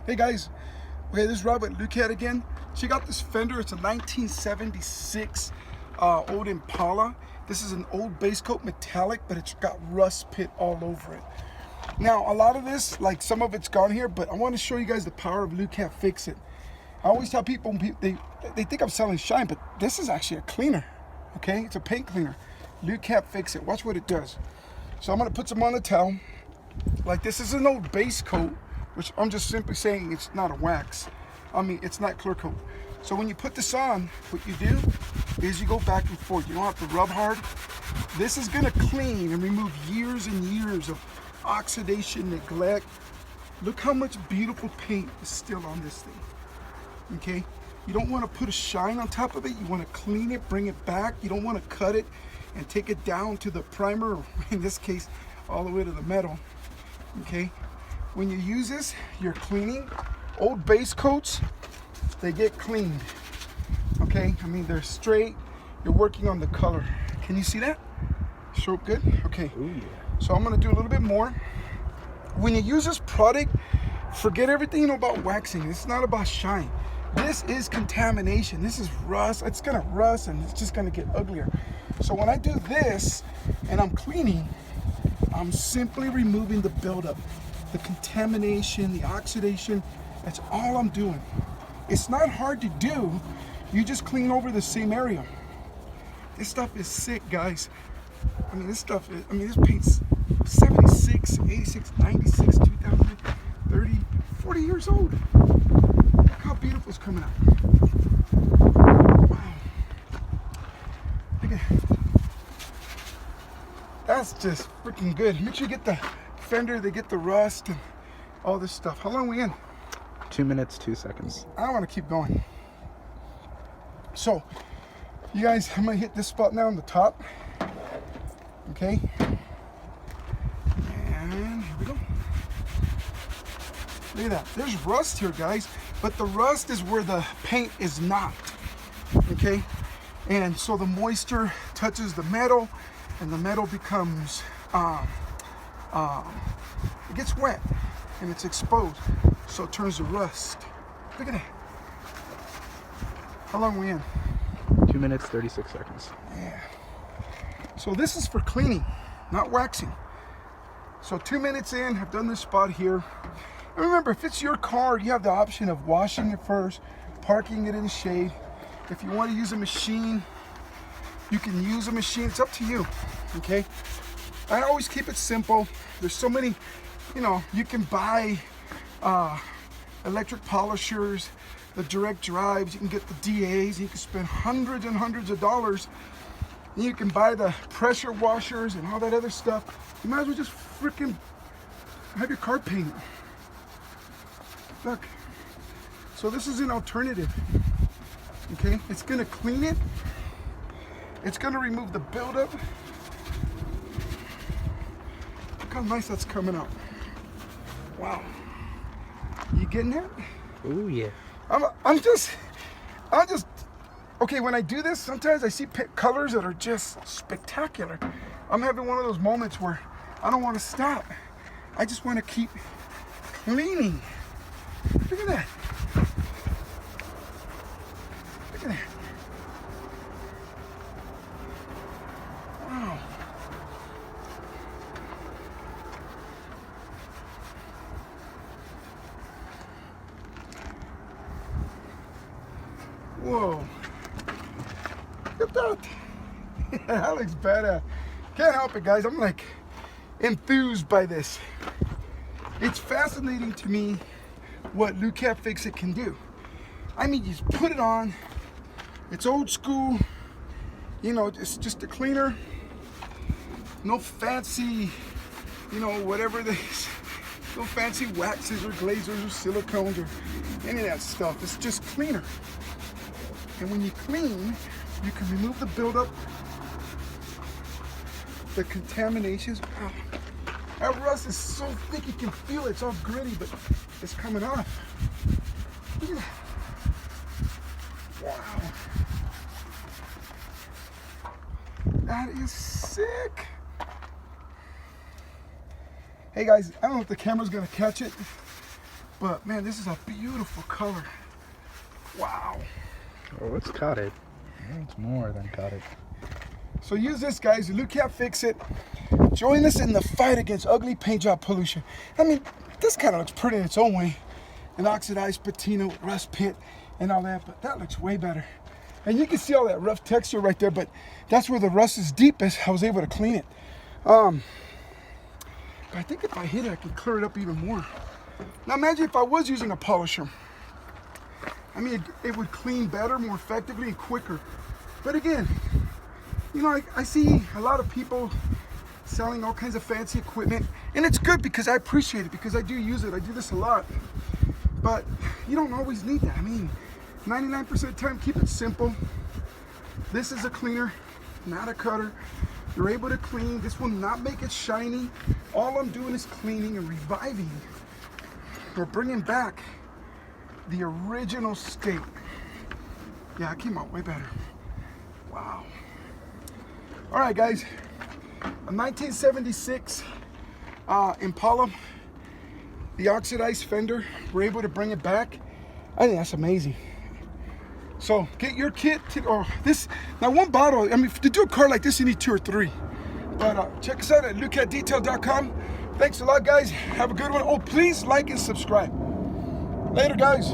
Hey guys, okay, this is Rob with Lukat again. Check out this fender. It's a 1976 old Impala. This is an old base coat metallic, but it's got rust pit all over it. Now, a lot of this, like some of it's gone here, but I want to show you guys the power of Lukat Fix It. I always tell people, they think I'm selling shine, but this is actually a cleaner, okay? It's a paint cleaner. Lukat Fix It. Watch what it does. So I'm going to put some on the towel. Like, this is an old base coat, which I'm just simply saying it's not a wax. I mean, it's not clear coat. So when you put this on, what you do is you go back and forth. You don't have to rub hard. This is gonna clean and remove years and years of oxidation, neglect. Look how much beautiful paint is still on this thing, okay? You don't wanna put a shine on top of it. You wanna clean it, bring it back. You don't wanna cut it and take it down to the primer, or in this case, all the way to the metal, okay? When you use this, you're cleaning. Old base coats, they get cleaned, okay? I mean, they're straight. You're working on the color. Can you see that? Show up good? Okay. Ooh, yeah. So I'm gonna do a little bit more. When you use this product, forget everything you know about waxing. It's not about shine. This is contamination. This is rust. It's gonna rust and it's just gonna get uglier. So when I do this and I'm cleaning, I'm simply removing the buildup, the contamination, the oxidation. That's all I'm doing. It's not hard to do. You just clean over the same area. This stuff is sick, guys. I mean, this stuff is, this paint's 76, 86, 96, 2000, 30, 40 years old. Look how beautiful it's coming out. Wow. Look at that. That's just freaking good. Make sure you get the fender, they get the rust and all this stuff. How long are we in? 2 minutes, 2 seconds. I don't want to keep going. So, you guys, I'm going to hit this spot now on the top. Okay. And here we go. Look at that. There's rust here, guys. But the rust is where the paint is not. Okay. And so the moisture touches the metal, and the metal becomes, it gets wet and it's exposed. So it turns to rust. Look at that. How long are we in? 2 minutes, 36 seconds. Yeah. So this is for cleaning, not waxing. So 2 minutes in, I've done this spot here. And remember, if it's your car, you have the option of washing it first, parking it in the shade. If you want to use a machine, you can use a machine. It's up to you, okay? I always keep it simple. There's so many, you can buy electric polishers, the direct drives, you can get the DAs, you can spend hundreds and hundreds of dollars. And you can buy the pressure washers and all that other stuff. You might as well just freaking have your car painted. Look. So this is an alternative. Okay? It's gonna clean it. It's gonna remove the buildup. Look how nice that's coming out. Wow. You getting that? Ooh, yeah. I'm just, okay, when I do this, sometimes I see colors that are just spectacular. I'm having one of those moments where I don't want to stop. I just want to keep cleaning. Look at that. Look at that. Wow. Whoa. Look at that. That looks badass. Can't help it, guys. I'm like enthused by this. It's fascinating to me what Lukat Fix It can do. I mean, you just put it on. It's old school. It's just a cleaner. No fancy, whatever this. No fancy waxes or glazers or silicones or any of that stuff. It's just cleaner. And when you clean, you can remove the buildup, the contaminations. Wow. That rust is so thick you can feel it. It's all gritty, but it's coming off. Look at that. Wow. That is sick. Hey guys, I don't know if the camera's gonna catch it, But man, this is a beautiful color. Wow. Oh, it's caught it. It's more than caught it. So use this, guys. Lukat Fix It. Join us in the fight against ugly paint job pollution. I mean, this kind of looks pretty in its own way. An oxidized patina with rust pit and all that, but that looks way better. And you can see all that rough texture right there, but that's where the rust is deepest. I was able to clean it. But I think if I hit it, I can clear it up even more. Now imagine if I was using a polisher. I mean, it would clean better, more effectively, and quicker. But again, you know, I see a lot of people selling all kinds of fancy equipment, and it's good because I appreciate it, because I do use it. I do this a lot. But you don't always need that. I mean, 99% of the time, keep it simple. This is a cleaner, not a cutter. You're able to clean. This will not make it shiny. All I'm doing is cleaning and reviving, or bringing back the original state. Yeah, it came out way better. Wow. All right, guys. A 1976 Impala, the oxidized fender. We're able to bring it back. I think that's amazing. So get your kit or this. Now one bottle, I mean, to do a car like this, you need 2 or 3. But check us out at lukatdetail.com. Thanks a lot, guys. Have a good one. Oh, please like and subscribe. Later, guys.